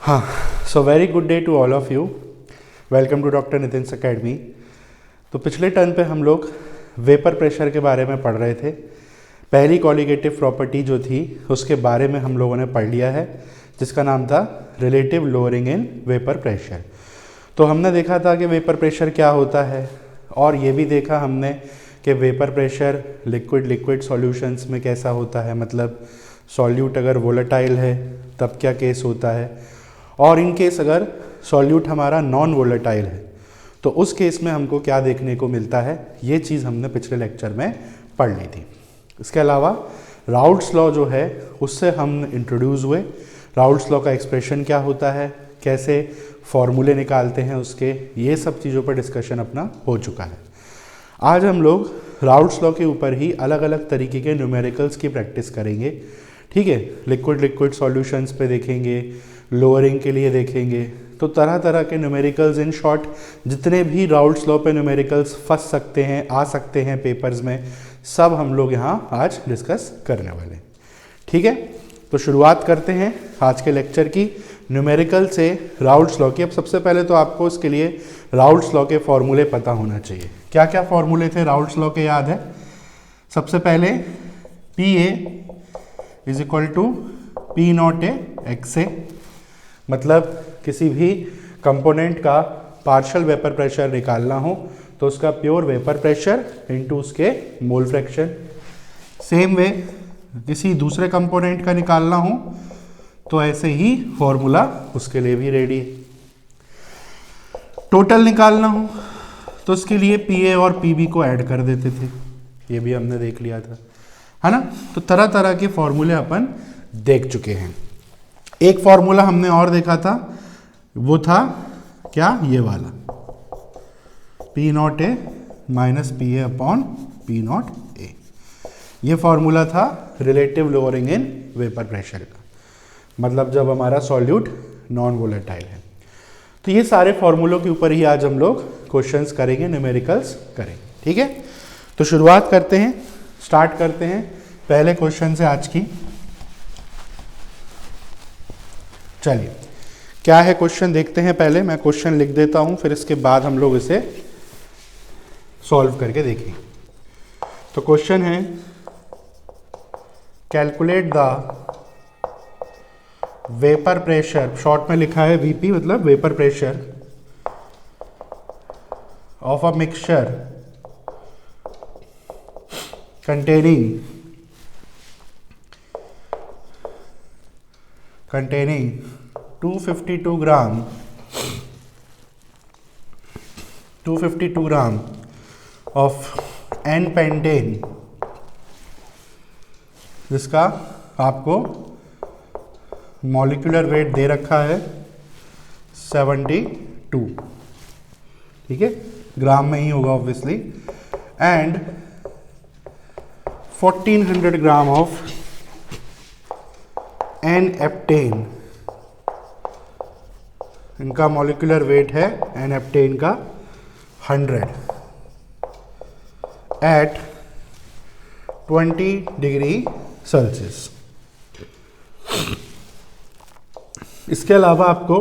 हाँ, so very good day to all of you. Welcome to doctor Nitin's academy. तो पिछले turn पे हम लोग वेपर प्रेशर के बारे में पढ़ रहे थे। पहली कॉलिगेटिव प्रॉपर्टी जो थी उसके बारे में हम लोगों ने पढ़ लिया है, जिसका नाम था relative lowering in vapour pressure. तो हमने देखा था कि वेपर प्रेशर क्या होता है, और ये भी देखा हमने कि वेपर प्रेशर लिक्विड सॉल्यूशंस में कैसा होता है, मतलब सॉल्यूट अगर वोलेटाइल है तब क्या केस होता है, और इन केस अगर सॉल्यूट हमारा नॉन वोलेटाइल है तो उस केस में हमको क्या देखने को मिलता है। ये चीज़ हमने पिछले लेक्चर में पढ़ ली थी। इसके अलावा राउल्ट्स लॉ जो है उससे हम इंट्रोड्यूस हुए। राउल्ट्स लॉ का एक्सप्रेशन क्या होता है, कैसे फॉर्मूले निकालते हैं उसके, ये सब चीज़ों पर डिस्कशन अपना हो चुका है। आज हम लोग राउल्ट्स लॉ के ऊपर ही अलग अलग तरीके के न्यूमेरिकल्स की प्रैक्टिस करेंगे। ठीक है, लिक्विड सॉल्यूशंस पे देखेंगे, लोअरिंग के लिए देखेंगे। तो तरह तरह के न्यूमेरिकल्स, इन शॉर्ट जितने भी राउल्ट्स लॉ पे न्यूमेरिकल्स फंस सकते हैं, आ सकते हैं पेपर्स में, सब हम लोग यहाँ आज डिस्कस करने वाले हैं। ठीक है, तो शुरुआत करते हैं आज के लेक्चर की न्यूमेरिकल से राउल्ट्स लॉ की। अब सबसे पहले तो आपको इसके लिए राउल्ट्स लॉ के फॉर्मूले पता होना चाहिए। क्या क्या फॉर्मूले थे राउल्ट्स लॉ के, याद है? सबसे पहले P A is equal to P naught A x A, मतलब किसी भी कंपोनेंट का पार्शियल वेपर प्रेशर निकालना हो तो उसका प्योर वेपर प्रेशर इनटू उसके मोल फ्रैक्शन। सेम वे किसी दूसरे कंपोनेंट का निकालना हो तो ऐसे ही फॉर्मूला उसके लिए भी रेडी है। टोटल निकालना हो तो उसके लिए पी ए और पी बी को ऐड कर देते थे, ये भी हमने देख लिया था, है ना। तो तरह तरह के फॉर्मूले अपन देख चुके हैं। एक फॉर्मूला हमने और देखा था, वो था क्या, ये वाला, P naught A minus P A upon P naught ए। ये फॉर्मूला था relative lowering in vapour pressure का, मतलब जब हमारा सॉल्यूट नॉन वोलेटाइल है। तो ये सारे फॉर्मूलों के ऊपर ही आज हम लोग क्वेश्चंस करेंगे, न्यूमेरिकल्स करेंगे। ठीक है, तो शुरुआत करते हैं, स्टार्ट करते हैं पहले क्वेश्चन से आज की। चलिए, क्या है क्वेश्चन देखते हैं। पहले मैं क्वेश्चन लिख देता हूं, फिर इसके बाद हम लोग इसे सॉल्व करके देखेंगे। तो क्वेश्चन है, calculate the vapour pressure, short में लिखा है वीपी, मतलब vapour pressure of a mixture containing 252 gram of N-pentane, जिसका आपको मॉलिक्यूलर वेट दे रखा है 72, ठीक है, ग्राम में ही होगा obviously, and 1400 gram of N-heptane, इनका मॉलिक्यूलर वेट है N-heptane का 100 एट 20 डिग्री सेल्सियस। इसके अलावा आपको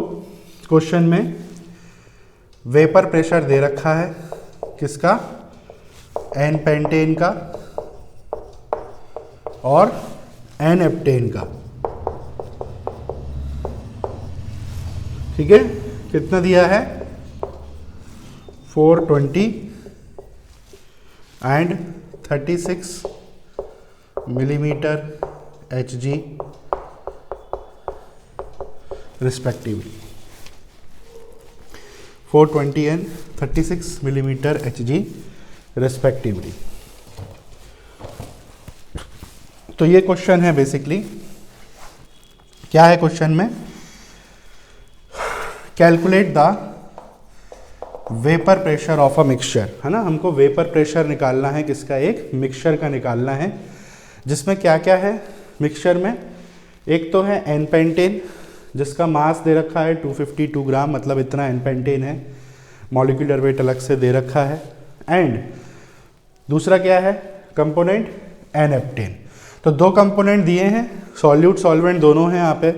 क्वेश्चन में वेपर प्रेशर दे रखा है किसका, N-pentane का और N-heptane का। ठीक है, कितना दिया है, 420 and 36 millimetre Hg respectively, 420 and 36 millimetre Hg respectively. तो ये क्वेश्चन है बेसिकली। क्या है क्वेश्चन में, calculate the vapour pressure of a mixture, है ना। हमको वेपर प्रेशर निकालना है किसका, एक मिक्सचर का निकालना है, जिसमें क्या क्या है मिक्सचर में। एक तो है N-pentane, जिसका मास दे रखा है 252 ग्राम, मतलब इतना N-pentane है, मॉलिक्यूलर वेट अलग से दे रखा है। एंड दूसरा क्या है कंपोनेंट, N-heptane। तो दो कंपोनेंट दिए हैं, सॉल्यूट सॉल्वेंट दोनों हैं यहाँ पे,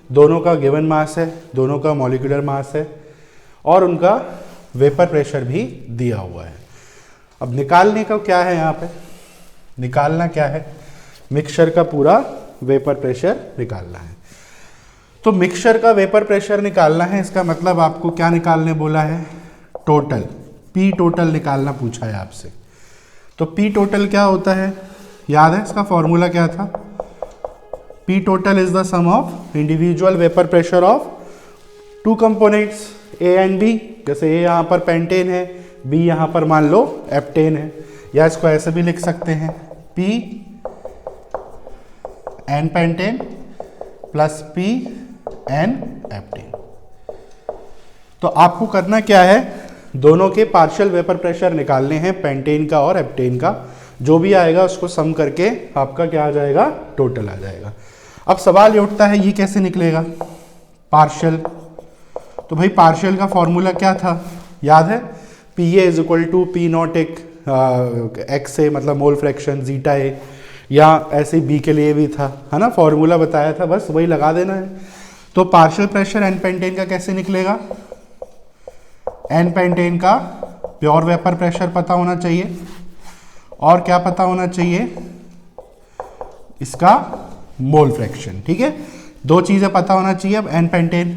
दोनों का गिवन मास है, दोनों का मॉलिक्यूलर मास है और उनका वेपर प्रेशर भी दिया हुआ है। अब निकालने का क्या है, यहाँ पे निकालना क्या है, मिक्सचर का पूरा वेपर प्रेशर निकालना है। तो मिक्सचर का वेपर प्रेशर निकालना है, इसका मतलब आपको क्या निकालने बोला है, टोटल, पी टोटल निकालना पूछा है आपसे। तो पी टोटल क्या होता है, याद है इसका फॉर्मूला क्या था, P total is the sum of individual vapour pressure of two components A and B. जैसे ए यहाँ पर पेंटेन है, बी यहाँ पर मान लो एप्टेन है, या इसको ऐसे भी लिख सकते हैं P N pentane plus P N heptane. तो आपको करना क्या है, दोनों के पार्शियल वेपर प्रेशर निकालने हैं, पेंटेन का और एप्टेन का। जो भी आएगा उसको सम करके आपका क्या आ जाएगा, टोटल आ जाएगा। अब सवाल ये उठता है ये कैसे निकलेगा पार्शियल। तो भाई पार्शियल का फॉर्मूला क्या था, याद है, P A is equal to P naught x A, मतलब मोल फ्रैक्शन जीटा ए, या ऐसे बी के लिए भी था, है ना, फॉर्मूला बताया था, बस वही लगा देना है। तो पार्शियल प्रेशर एन पेंटेन का कैसे निकलेगा, एन पेंटेन का प्योर वेपर प्रेशर पता होना चाहिए और क्या पता होना चाहिए, इसका मोल फ्रैक्शन। ठीक है, दो चीज़ें पता होना चाहिए। अब एन पेंटेन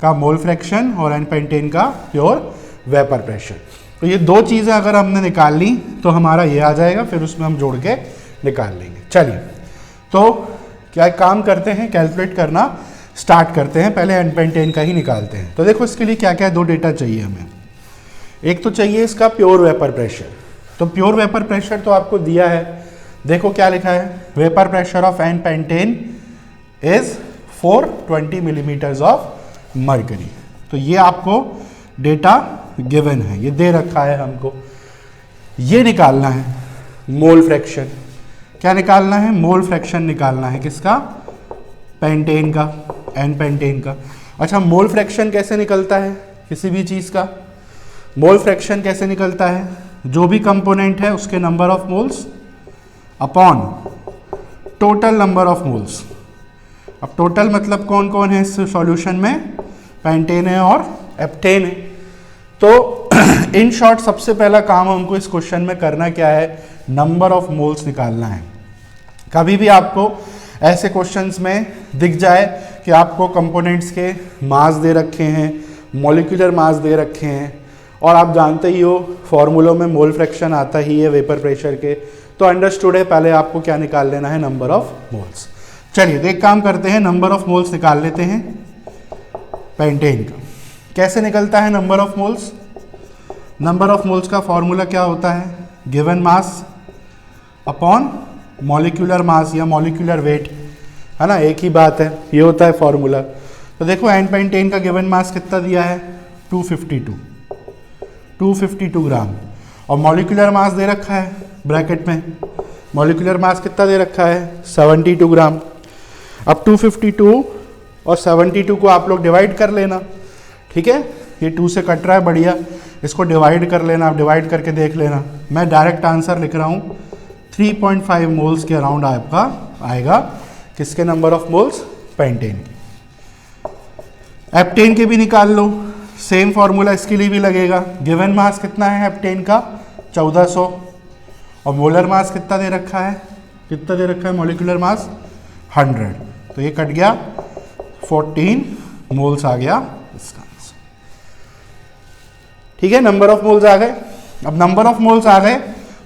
का मोल फ्रैक्शन और एन पेंटेन का प्योर वेपर प्रेशर। तो ये दो चीज़ें अगर हमने निकाल ली तो हमारा ये आ जाएगा, फिर उसमें हम जोड़ के निकाल लेंगे। चलिए, तो क्या काम करते हैं, कैलकुलेट करना स्टार्ट करते हैं। पहले एन पेंटेन का ही निकालते हैं। तो देखो इसके लिए क्या क्या दो डेटा चाहिए हमें। एक तो चाहिए इसका प्योर वेपर प्रेशर। तो प्योर वेपर प्रेशर तो आपको दिया है, देखो क्या लिखा है, vapour pressure of n pentane is 420 millimetres of mercury. तो ये आपको डेटा गिवन है, ये दे रखा है हमको। ये निकालना है मोल फ्रैक्शन। क्या निकालना है, मोल फ्रैक्शन निकालना है, किसका, पेंटेन का, एन पेंटेन का। अच्छा, मोल फ्रैक्शन कैसे निकलता है किसी भी चीज़ का, मोल फ्रैक्शन कैसे निकलता है, जो भी कंपोनेंट है उसके number of moles upon total number of moles. अब टोटल मतलब कौन कौन है इस सॉल्यूशन में, पेंटेन है और एप्टेन है। तो इन शॉर्ट सबसे पहला काम हमको इस क्वेश्चन में करना क्या है, नंबर ऑफ मोल्स निकालना है। कभी भी आपको ऐसे क्वेश्चंस में दिख जाए कि आपको कंपोनेंट्स के मास दे रखे हैं, मॉलिक्यूलर मास दे रखे हैं, और आप जानते ही हो फॉर्मूलों में मोल फ्रैक्शन आता ही है वेपर प्रेशर के, तो अंडरस्टूड है, पहले आपको क्या निकाल लेना है, नंबर ऑफ मोल्स। चलिए तो एक काम करते हैं, नंबर ऑफ मोल्स निकाल लेते हैं पेंटेन का। कैसे निकलता है number of moles, number of moles का फॉर्मूला क्या होता है, given mass upon molecular mass या मॉलिक्यूलर वेट, है ना, एक ही बात है, ये होता है फॉर्मूला। तो देखो एन पेंटेन का गिवन मास कितना दिया है, 252 ग्राम, और मॉलिक्यूलर मास दे रखा है ब्रैकेट में, मॉलिक्यूलर मास कितना दे रखा है, 72 ग्राम। अब 252 और 72 को आप लोग डिवाइड कर लेना, ठीक है, ये 2 से कट रहा है, बढ़िया, इसको डिवाइड कर लेना, आप डिवाइड करके देख लेना। मैं डायरेक्ट आंसर लिख रहा हूँ, 3.5 मोल्स के अराउंड आपका आएगा, किसके नंबर ऑफ मोल्स, पेंटेन के। एप्टेन के भी निकाल लो, सेम फॉर्मूला इसके लिए भी लगेगा। गिवन मास कितना है एप्टेन का, 1400, और मोलर मास कितना दे रखा है, कितना दे रखा है मॉलिक्यूलर मास, 100। तो ये कट गया, 14 मोल्स आ गया इसका आंसर। ठीक है, नंबर ऑफ मोल्स आ गए। अब नंबर ऑफ मोल्स आ गए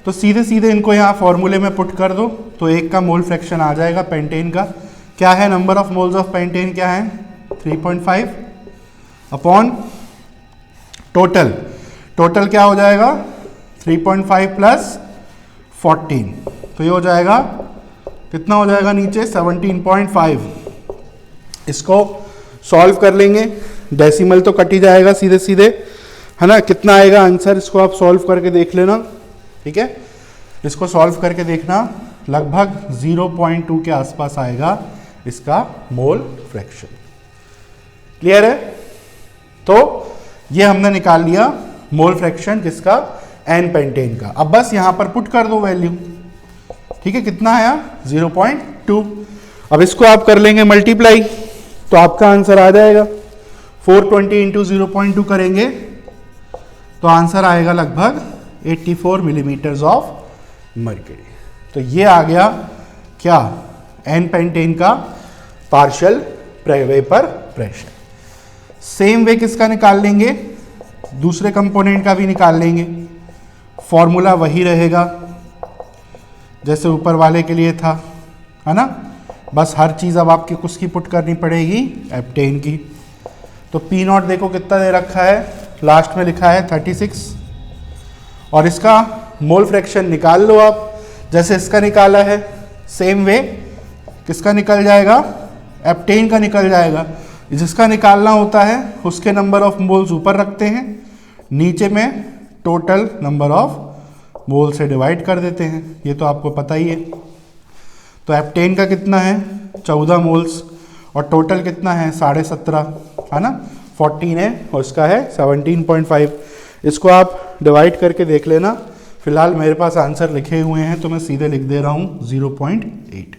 तो सीधे सीधे इनको यहाँ फॉर्मूले में पुट कर दो, तो एक का मोल फ्रैक्शन आ जाएगा पेंटेन का। क्या है number of moles of pentane, क्या है 3.5 अपॉन टोटल, टोटल क्या हो जाएगा 3.5 प्लस 14, तो ये हो जाएगा कितना हो जाएगा नीचे 17.5। इसको सॉल्व कर लेंगे, डेसिमल तो कट ही जाएगा सीधे सीधे, है ना, कितना आएगा आंसर, इसको आप सॉल्व करके देख लेना, ठीक है, इसको सॉल्व करके देखना, लगभग 0.2 के आसपास आएगा इसका मोल फ्रैक्शन। क्लियर है, तो ये हमने निकाल लिया मोल फ्रैक्शन किसका, एन पेंटेन का। अब बस यहां पर पुट कर दो वैल्यू, ठीक है, कितना आया 0.2। अब इसको आप कर लेंगे मल्टीप्लाई, तो आपका आंसर आ जाएगा 420 इंटू 0.2 करेंगे तो आंसर आएगा लगभग 84 मिलीमीटर्स ऑफ मर्क्यूरी। तो ये आ गया क्या, एन पेंटेन का partial vapour pressure. Same way किसका निकाल लेंगे, दूसरे कंपोनेंट का भी निकाल लेंगे। फॉर्मूला वही रहेगा जैसे ऊपर वाले के लिए था, है ना, बस हर चीज़ अब आपकी किसकी पुट करनी पड़ेगी, एप्टेन की। तो पी नॉट देखो कितना दे रखा है, लास्ट में लिखा है 36, और इसका मोल फ्रैक्शन निकाल लो आप, जैसे इसका निकाला है सेम वे किसका निकल जाएगा, एप्टेन का निकल जाएगा। जिसका निकालना होता है उसके नंबर ऑफ मोल्स ऊपर रखते हैं, नीचे में टोटल नंबर ऑफ मोल से डिवाइड कर देते हैं, ये तो आपको पता ही है। तो एप्टेन का कितना है 14 मोल्स, और टोटल कितना है 17.5, है ना, 14 है, और इसका है 17.5। इसको आप डिवाइड करके देख लेना। फिलहाल मेरे पास आंसर लिखे हुए हैं तो मैं सीधे लिख दे रहा हूँ 0.8।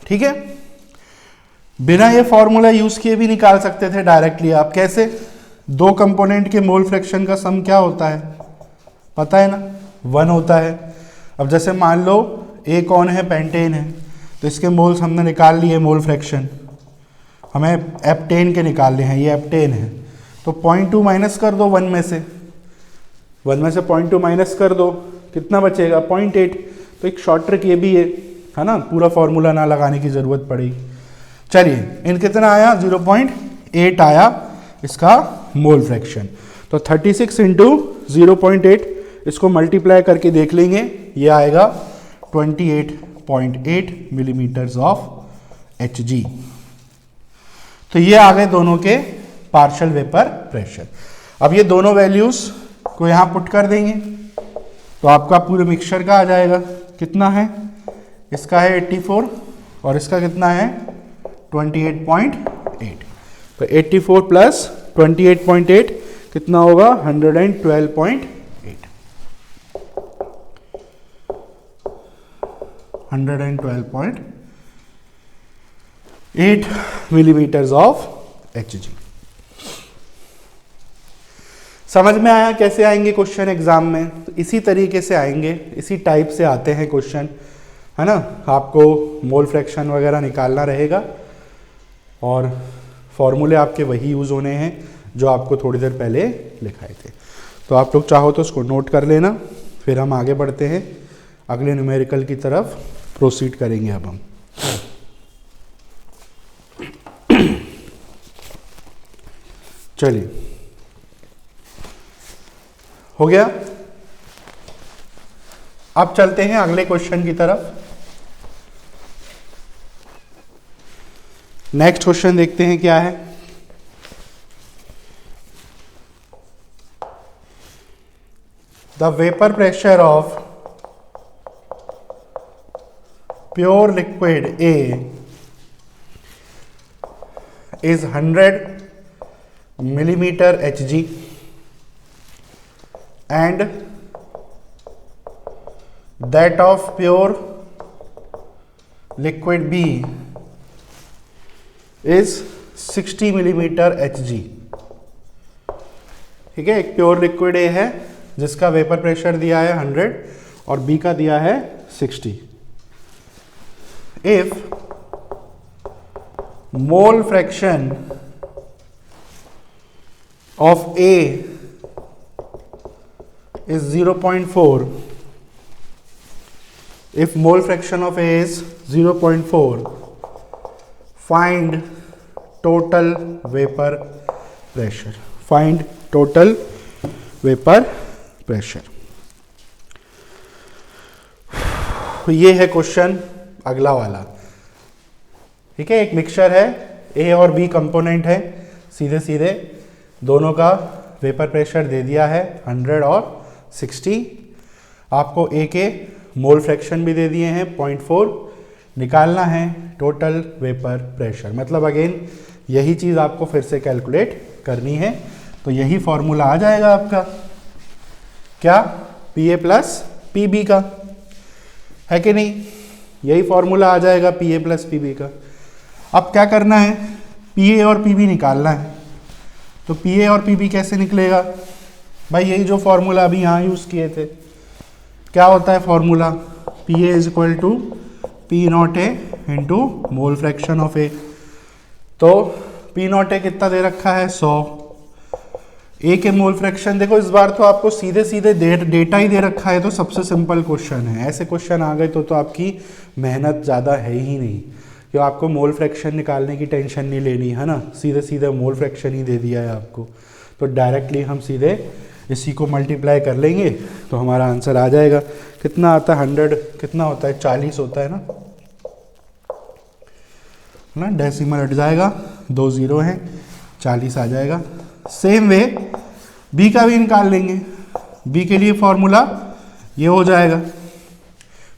ठीक है, बिना ये फॉर्मूला यूज किए भी निकाल सकते थे डायरेक्टली आप। कैसे, दो कंपोनेंट के मोल फ्रैक्शन का सम क्या होता है पता है ना, 1 होता है। अब जैसे मान लो एक कौन है, पेंटेन है, तो इसके मोल्स हमने निकाल लिए, मोल फ्रैक्शन हमें एप्टेन के निकालने हैं, ये एप्टेन है, तो 0.2 माइनस कर दो 1 में से, 1 में से 0.2 माइनस कर दो, कितना बचेगा 0.8। तो एक शॉर्ट ट्रिक ये भी है ना, पूरा फॉर्मूला ना लगाने की ज़रूरत पड़ेगी। चलिए, इन कितना आया 0.8 आया इसका मोल फ्रैक्शन। तो 36 इंटू 0.8 इसको मल्टीप्लाई करके देख लेंगे, ये आएगा 28.8 मिलीमीटर्स ऑफ Hg। तो ये आ गए दोनों के पार्शियल वेपर प्रेशर। अब ये दोनों वैल्यूज को यहाँ पुट कर देंगे तो आपका पूरे मिक्सचर का आ जाएगा, कितना है, इसका है 84 और इसका कितना है 28.8। तो 84 प्लस 28.8 कितना होगा 112.8, 112.8 मिलीमीटर्स ऑफ Hg। समझ में आया कैसे आएंगे क्वेश्चन एग्जाम में? तो इसी तरीके से आएंगे, इसी टाइप से आते हैं क्वेश्चन, है ना। आपको मोल फ्रैक्शन वगैरह निकालना रहेगा और फॉर्मूले आपके वही यूज़ होने हैं जो आपको थोड़ी देर पहले लिखाए थे। तो आप लोग चाहो तो उसको नोट कर लेना, फिर हम आगे बढ़ते हैं, अगले न्यूमेरिकल की तरफ प्रोसीड करेंगे अब हम। चलिए, हो गया। अब चलते हैं अगले क्वेश्चन की तरफ। नेक्स्ट क्वेश्चन देखते हैं क्या है। The vapour pressure of pure liquid A is 100 millimeter Hg and that of pure liquid B is 60 millimeter Hg। ठीक है, एक प्योर लिक्विड A है जिसका वेपर प्रेशर दिया है 100 और B का दिया है 60। If mole fraction of A is 0.4, if mole fraction of A is 0.4, find total vapor pressure, find total vapor pressure। ये है क्वेश्चन अगला वाला। ठीक है, एक मिक्सचर है, ए और बी कंपोनेंट है, सीधे सीधे दोनों का वेपर प्रेशर दे दिया है 100 और 60। आपको ए के मोल फ्रैक्शन भी दे दिए हैं 0.4, निकालना है टोटल वेपर प्रेशर। मतलब अगेन यही चीज़ आपको फिर से कैलकुलेट करनी है। तो यही फॉर्मूला आ जाएगा आपका, क्या, P A plus P B का, है कि नहीं? यही फॉर्मूला आ जाएगा P A plus P B का। अब क्या करना है, पीए और पीबी निकालना है। तो पीए और पीबी कैसे निकलेगा भाई, यही जो फॉर्मूला अभी यहाँ यूज़ किए थे। क्या होता है formula, P A is equal to P naught A into mole fraction of A. तो पी नॉट ए कितना दे रखा है 100, ए के मोल फ्रैक्शन देखो इस बार तो आपको सीधे सीधे डेटा ही दे रखा है, तो सबसे सिंपल क्वेश्चन है। ऐसे क्वेश्चन आ गए तो आपकी मेहनत ज़्यादा है ही नहीं, क्यों आपको मोल फ्रैक्शन निकालने की टेंशन नहीं लेनी है ना, सीधे सीधे मोल फ्रैक्शन ही दे दिया है आपको। तो डायरेक्टली हम सीधे इसी को मल्टीप्लाई कर लेंगे तो हमारा आंसर आ जाएगा। कितना आता है 100, कितना होता है 40 होता है ना, डेसिमल हट जाएगा, 2 0 हैं, 40 आ जाएगा। सेम वे बी का भी निकाल लेंगे। बी के लिए फॉर्मूला ये हो जाएगा,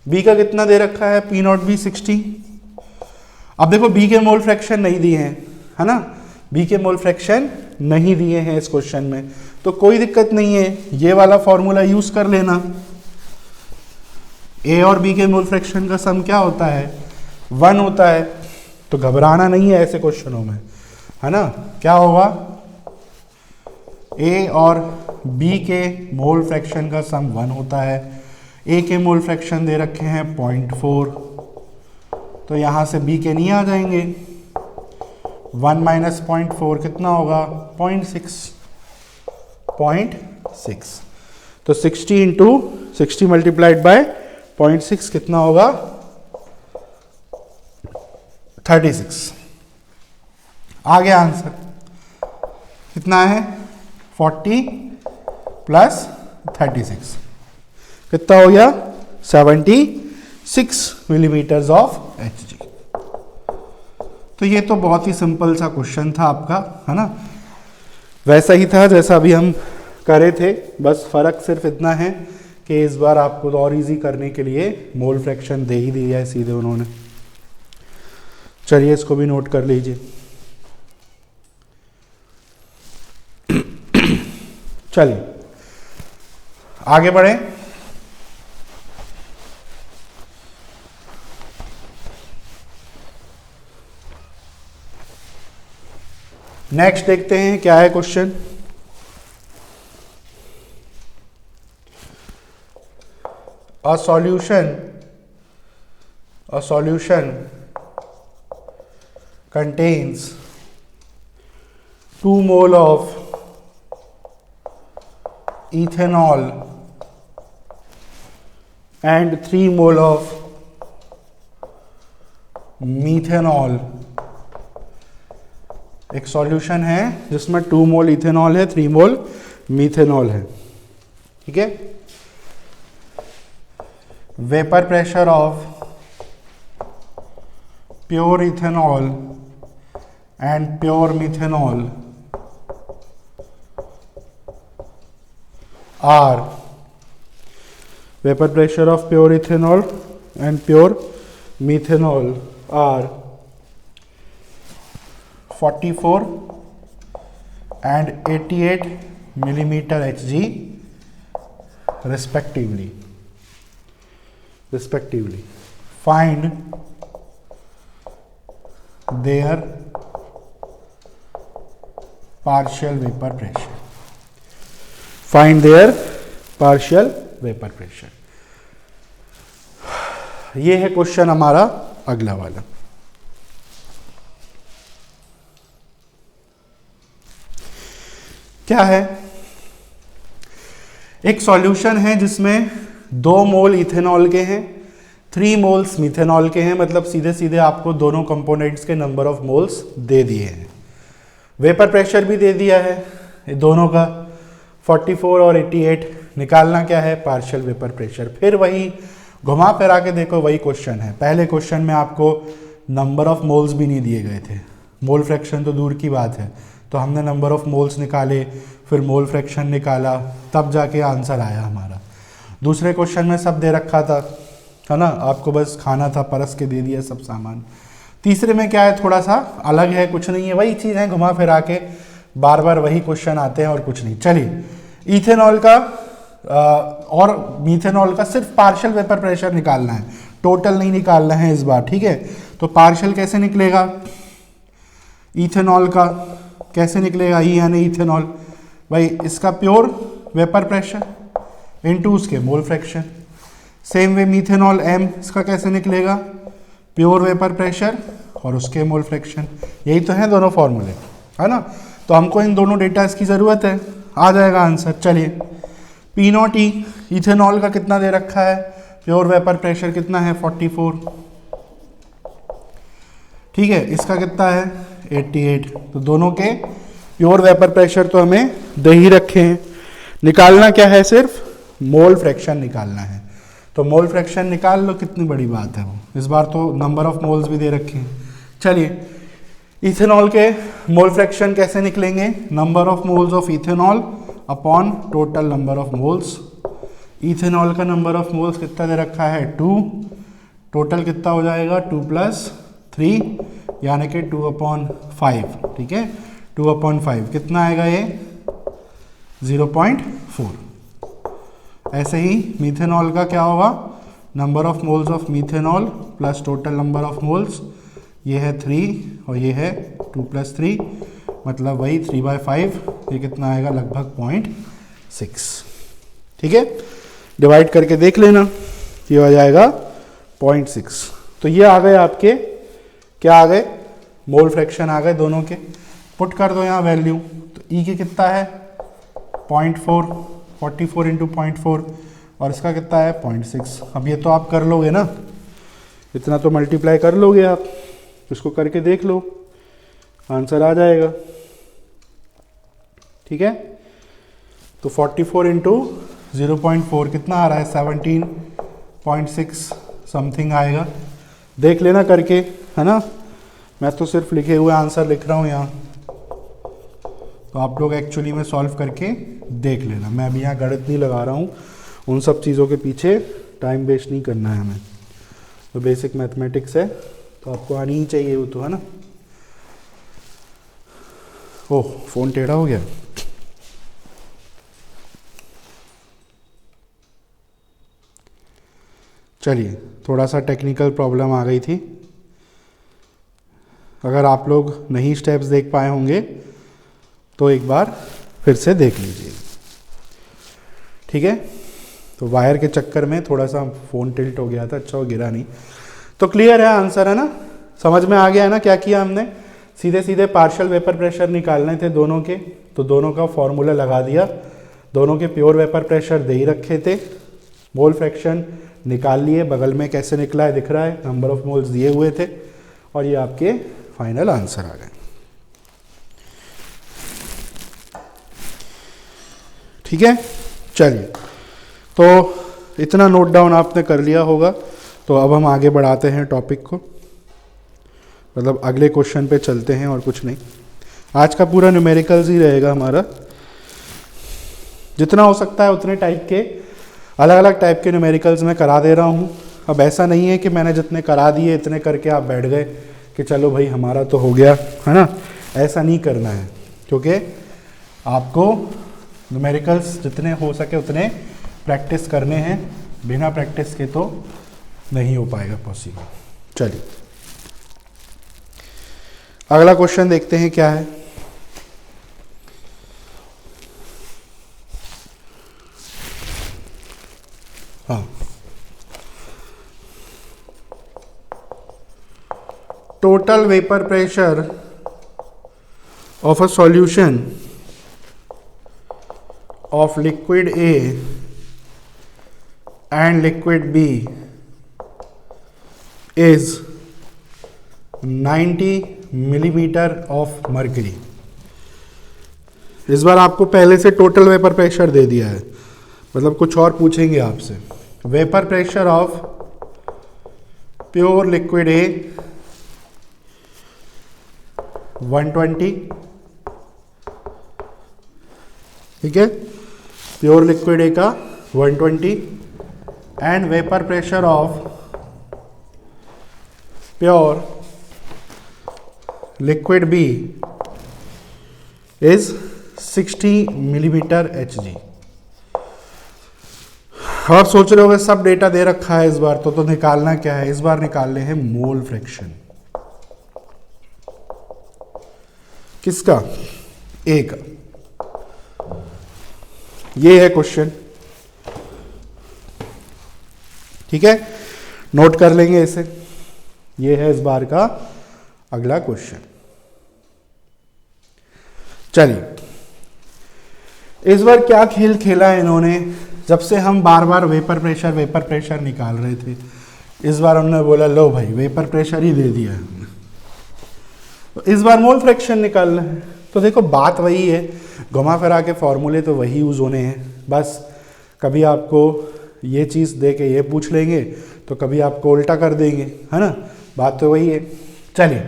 बी का कितना दे रखा है पी नॉट बी 60। अब देखो बी के मोल फ्रैक्शन नहीं दिए हैं, है ना, बी के मोल फ्रैक्शन नहीं दिए हैं इस क्वेश्चन में, तो कोई दिक्कत नहीं है, ये वाला फॉर्मूला यूज कर लेना। ए और बी के मोल फ्रैक्शन का सम क्या होता है 1 होता है, तो घबराना नहीं है ऐसे क्वेश्चनों में, है ना। क्या होगा, ए और बी के मोल फ्रैक्शन का सम 1 होता है। ए के मोल फ्रैक्शन दे रखे हैं 0.4, तो यहाँ से बी के नहीं आ जाएंगे, 1 माइनस 0.4 कितना होगा 0.6। तो 60 इंटू 60 मल्टीप्लाइड बाय 0.6 कितना होगा 36। आ गया आंसर, कितना है 40 प्लस 36 कितना हो गया 76 मिलीमीटर्स ऑफ Hg। तो ये तो बहुत ही सिंपल सा क्वेश्चन था आपका, है ना, वैसा ही था जैसा अभी हम करे थे, बस फर्क सिर्फ इतना है कि इस बार आपको और इजी करने के लिए मोल फ्रैक्शन दे ही दिया है सीधे उन्होंने। चलिए इसको भी नोट कर लीजिए। चलिए आगे बढ़े। नेक्स्ट देखते हैं क्या है question. A solution contains 2 mole of ethanol and 3 mole of methanol। एक सॉल्यूशन है जिसमें 2 मोल इथेनॉल है, 3 मोल मीथेनॉल है, ठीक है। Vapour pressure of pure ethanol and pure methanol are, vapour pressure of pure ethanol and pure methanol are 44 and 88 millimeter Hg respectively. Find their partial vapor pressure. ये है question हमारा अगला वाला। क्या है, एक सॉल्यूशन है जिसमें 2 मोल इथेनॉल के हैं, 3 मोल्स मिथेनॉल के हैं, मतलब सीधे सीधे आपको दोनों कंपोनेंट्स के नंबर ऑफ मोल्स दे दिए हैं। वेपर प्रेशर भी दे दिया है ये दोनों का 44 और 88। निकालना क्या है पार्शियल वेपर प्रेशर। फिर वही घुमा फिरा के देखो, वही क्वेश्चन है। पहले क्वेश्चन में आपको नंबर ऑफ मोल्स भी नहीं दिए गए थे, मोल फ्रैक्शन तो दूर की बात है, तो हमने नंबर ऑफ मोल्स निकाले, फिर मोल फ्रैक्शन निकाला, तब जाके आंसर आया हमारा। दूसरे क्वेश्चन में सब दे रखा था, है ना, आपको बस खाना था, परस के दे दिया सब सामान। तीसरे में क्या है, थोड़ा सा अलग है, कुछ नहीं है, वही चीज़ है, घुमा फिरा के बार बार वही क्वेश्चन आते हैं और कुछ नहीं। चलिए, इथेनॉल का और मीथेनॉल का सिर्फ पार्शियल वेपर प्रेशर निकालना है, टोटल नहीं निकालना है इस बार, ठीक है। तो पार्शियल कैसे निकलेगा, इथेनॉल का कैसे निकलेगा, ई यानी इथेनॉल, भाई इसका प्योर वेपर प्रेशर इनटू उसके mole fraction. Same way methanol M, इसका कैसे निकलेगा, प्योर वेपर प्रेशर और उसके मोल फ्रैक्शन। यही तो है दोनों फॉर्मूले, है ना। तो हमको इन दोनों डेटास की ज़रूरत है, आ जाएगा आंसर। चलिए पी नॉट ई, इथेनॉल का कितना दे रखा है, प्योर वेपर प्रेशर कितना है 44, ठीक है, इसका कितना है 88। तो दोनों के प्योर वेपर प्रेशर तो हमें दे ही रखे हैं, निकालना क्या है, सिर्फ मोल फ्रैक्शन निकालना है। तो मोल फ्रैक्शन निकाल लो, कितनी बड़ी बात है वो, इस बार तो नंबर ऑफ मोल्स भी दे रखे हैं। चलिए इथेनॉल के मोल फ्रैक्शन कैसे निकलेंगे, number of moles of ethanol upon total number of moles. Ethanol का नंबर ऑफ मोल्स कितना दे रखा है 2, टोटल कितना हो जाएगा 2 + 3 यानी कि 2/5, ठीक है, 2/5 कितना आएगा ये 0.4। ऐसे ही मीथेनॉल का क्या होगा, number of moles of methanol plus total number of moles, ये है 3 और ये है 2 + 3 मतलब वही 3/5, ये कितना आएगा लगभग 0.6, ठीक है। डिवाइड करके देख लेना, ये आ जाएगा 0.6। तो ये आ गए आपके, क्या आ गए, मोल फ्रैक्शन आ गए दोनों के। पुट कर दो यहाँ वैल्यू, तो ई के कितना है 0.4, 44 × 0.4 और इसका कितना है 0.6। अब ये तो आप कर लोगे ना, इतना तो मल्टीप्लाई कर लोगे आप, इसको करके देख लो, आंसर आ जाएगा, ठीक है। तो 44 × 0.4 कितना आ रहा है 17.6 समथिंग आएगा, देख लेना करके, है ना। मैं तो सिर्फ लिखे हुए आंसर लिख रहा हूँ यहाँ, तो आप लोग एक्चुअली में सॉल्व करके देख लेना। मैं अभी यहाँ गणित नहीं लगा रहा हूँ, उन सब चीज़ों के पीछे टाइम वेस्ट नहीं करना है हमें, तो बेसिक मैथमेटिक्स है तो आपको आनी ही चाहिए वो तो, है ना। ओह फ़ोन टेढ़ा हो गया, चलिए थोड़ा सा टेक्निकल प्रॉब्लम आ गई थी। अगर आप लोग नहीं स्टेप्स देख पाए होंगे तो एक बार फिर से देख लीजिए, ठीक है। तो वायर के चक्कर में थोड़ा सा फ़ोन टिल्ट हो गया था, अच्छा वो गिरा नहीं। तो क्लियर है आंसर, है ना, समझ में आ गया है ना क्या किया हमने। सीधे सीधे पार्शियल वेपर प्रेशर निकालने थे दोनों के, तो दोनों का फॉर्मूला लगा दिया, दोनों के प्योर वेपर प्रेशर दे ही रखे थे, मोल फ्रैक्शन निकाल लिए, बगल में कैसे निकला है दिख रहा है, नंबर ऑफ मोल्स दिए हुए थे, और ये आपके फाइनल आंसर आ गए, ठीक है। चलिए तो इतना नोट डाउन आपने कर लिया होगा, तो अब हम आगे बढ़ाते हैं टॉपिक को, मतलब अगले क्वेश्चन पे चलते हैं और कुछ नहीं। आज का पूरा न्यूमेरिकल्स ही रहेगा हमारा, जितना हो सकता है उतने टाइप के, अलग अलग टाइप के न्यूमेरिकल्स मैं करा दे रहा हूँ। अब ऐसा नहीं है कि मैंने जितने करा दिए इतने करके आप बैठ गए कि चलो भाई हमारा तो हो गया, है ना, ऐसा नहीं करना है, क्योंकि आपको न्यूमेरिकल्स जितने हो सके उतने प्रैक्टिस करने हैं, बिना प्रैक्टिस के तो नहीं हो पाएगा पॉसिबल। चलिए अगला क्वेश्चन देखते हैं क्या है। हाँ, total vapour pressure of a solution of liquid A and liquid B is 90 millimetre of mercury. इस बार आपको पहले से टोटल वेपर प्रेशर दे दिया है, मतलब कुछ और पूछेंगे आपसे। Vapour pressure of pure liquid A 120, ठीक है, प्योर लिक्विड ए का 120 and vapour pressure of pure liquid B is 60 millimetre Hg। आप सोच रहे होंगे सब डेटा दे रखा है इस बार तो निकालना क्या है, इस बार निकालने हैं मोल फ्रैक्शन। किसका? ए का। ये है क्वेश्चन, ठीक है, नोट कर लेंगे इसे। ये है इस बार का अगला क्वेश्चन। चलिए, इस बार क्या खेल खेला है इन्होंने, जब से हम बार बार वेपर प्रेशर निकाल रहे थे, इस बार हमने बोला लो भाई वेपर प्रेशर ही दे दिया है, तो इस बार मोल फ्रैक्शन निकालना है। तो देखो बात वही है, घुमा फिरा के फॉर्मूले तो वही यूज़ होने हैं, बस कभी आपको ये चीज़ दे के ये पूछ लेंगे तो कभी आपको उल्टा कर देंगे, है ना, बात तो वही है। चलिए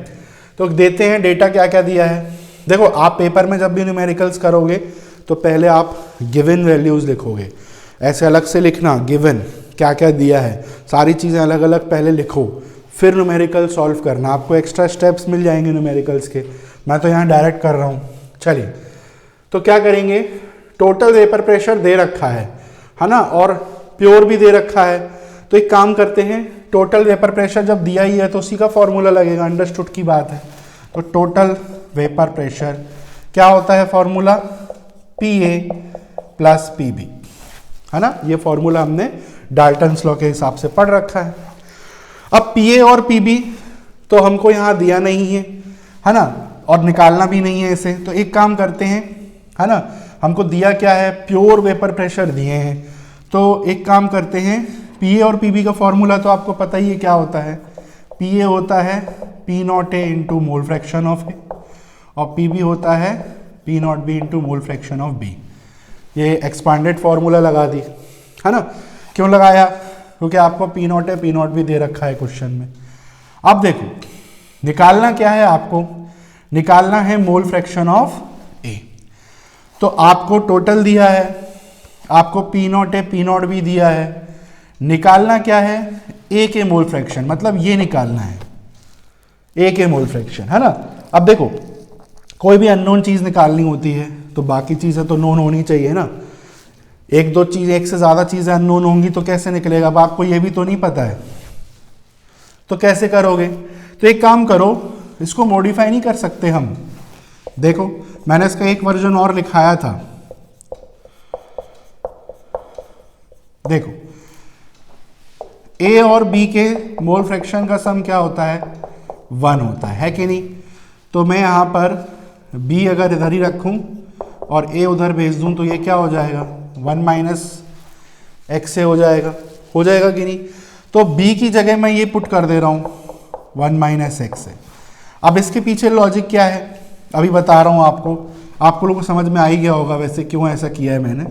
तो देते हैं डेटा क्या क्या दिया है। देखो आप पेपर में जब भी न्यूमेरिकल्स करोगे तो पहले आप गिवन वैल्यूज़ लिखोगे, ऐसे अलग से लिखना, गिवन क्या क्या दिया है, सारी चीज़ें अलग अलग पहले लिखो, फिर न्यूमेरिकल सॉल्व करना। आपको एक्स्ट्रा स्टेप्स मिल जाएंगे न्यूमेरिकल्स के, मैं तो यहाँ डायरेक्ट कर रहा हूँ। चलिए तो क्या करेंगे, टोटल वेपर प्रेशर दे रखा है ना, और प्योर भी दे रखा है, तो एक काम करते हैं, टोटल वेपर प्रेशर जब दिया ही है तो उसी का फॉर्मूला लगेगा, अंडरस्टूड की बात है। तो टोटल वेपर प्रेशर क्या होता है फॉर्मूला, PA प्लस PB, है ना, ये फॉर्मूला हमने डाल्टन्स लॉ के हिसाब से पढ़ रखा है। अब PA और PB तो हमको यहाँ दिया नहीं है ना, और निकालना भी नहीं है इसे, तो एक काम करते हैं, है ना, हमको दिया क्या है, प्योर वेपर प्रेशर दिए हैं, तो एक काम करते हैं, PA और PB का फॉर्मूला तो आपको पता ही है क्या होता है, PA होता है P0A into mole fraction of A, और PB होता है P0B into mole fraction of B। ये एक्सपांडेड फॉर्मूला लगा दी, है ना, क्यों लगाया, क्योंकि आपको P0A P0B दे रखा है क्वेश्चन में। अब देखो निकालना क्या है, आपको निकालना है मोल फ्रैक्शन ऑफ A। तो आपको टोटल दिया है, आपको P0A P0B दिया है, निकालना क्या है, A के मोल फ्रैक्शन, मतलब ये निकालना है A के मोल फ्रैक्शन, है ना। अब देखो कोई भी अननोन चीज निकालनी होती है तो बाकी चीजें तो नोन होनी चाहिए ना, एक दो चीज, एक से ज्यादा चीजें अननोन होंगी तो कैसे निकलेगा, अब आपको ये भी तो नहीं पता है, तो कैसे करोगे। तो एक काम करो, इसको मॉडिफाई नहीं कर सकते हम, देखो मैंने इसका एक वर्जन और लिखाया था, देखो A और B के मोल फ्रैक्शन का सम क्या होता है, 1 होता है कि नहीं। तो मैं यहाँ पर B अगर इधर ही रखूँ और A उधर भेज दूँ तो ये क्या हो जाएगा, 1 माइनस एक्स से हो जाएगा कि नहीं। तो B की जगह मैं ये पुट कर दे रहा हूँ 1 माइनस एक्स से। अब इसके पीछे लॉजिक क्या है अभी बता रहा हूँ आपको, आप लोगों को समझ में आ ही गया होगा वैसे क्यों ऐसा किया है मैंने।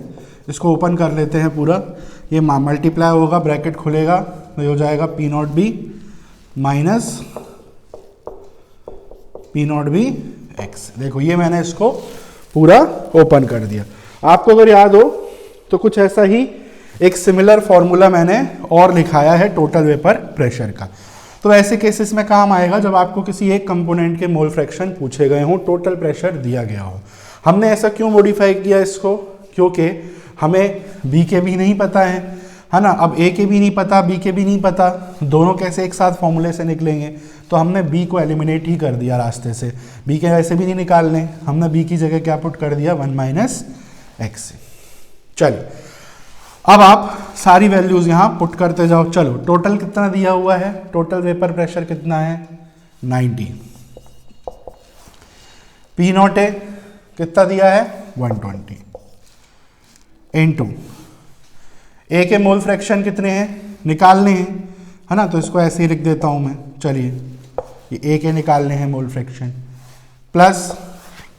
इसको ओपन कर लेते हैं पूरा, ये मल्टीप्लाई होगा, ब्रैकेट खुलेगा तो ये हो जाएगा P0B माइनस P0B एक्स। देखो ये मैंने इसको पूरा ओपन कर दिया। आपको अगर याद हो तो कुछ ऐसा ही एक सिमिलर फॉर्मूला मैंने और लिखाया है टोटल वेपर प्रेशर का। तो ऐसे केसेस में काम आएगा जब आपको किसी एक कंपोनेंट के मोल फ्रैक्शन पूछे गए हों, टोटल प्रेशर दिया गया हो। हमने ऐसा क्यों मॉडिफाई किया इसको, क्योंकि हमें बी के भी नहीं पता है ना, अब ए के भी नहीं पता, बी के भी नहीं पता, दोनों कैसे एक साथ फॉर्मूले से निकलेंगे। तो हमने बी को एलिमिनेट ही कर दिया रास्ते से, बी के वैसे भी नहीं निकालने, हमने बी की जगह क्या पुट कर दिया 1 माइनस एक्स से। चलिए अब आप सारी वैल्यूज यहाँ पुट करते जाओ। चलो टोटल कितना दिया हुआ है, टोटल वेपर प्रेशर कितना है 90, P0A कितना दिया है 120 इनटू ए के मोल फ्रैक्शन कितने हैं निकालने हैं, है ना, तो इसको ऐसे ही लिख देता हूं मैं। चलिए ये ए के निकालने हैं मोल फ्रैक्शन, प्लस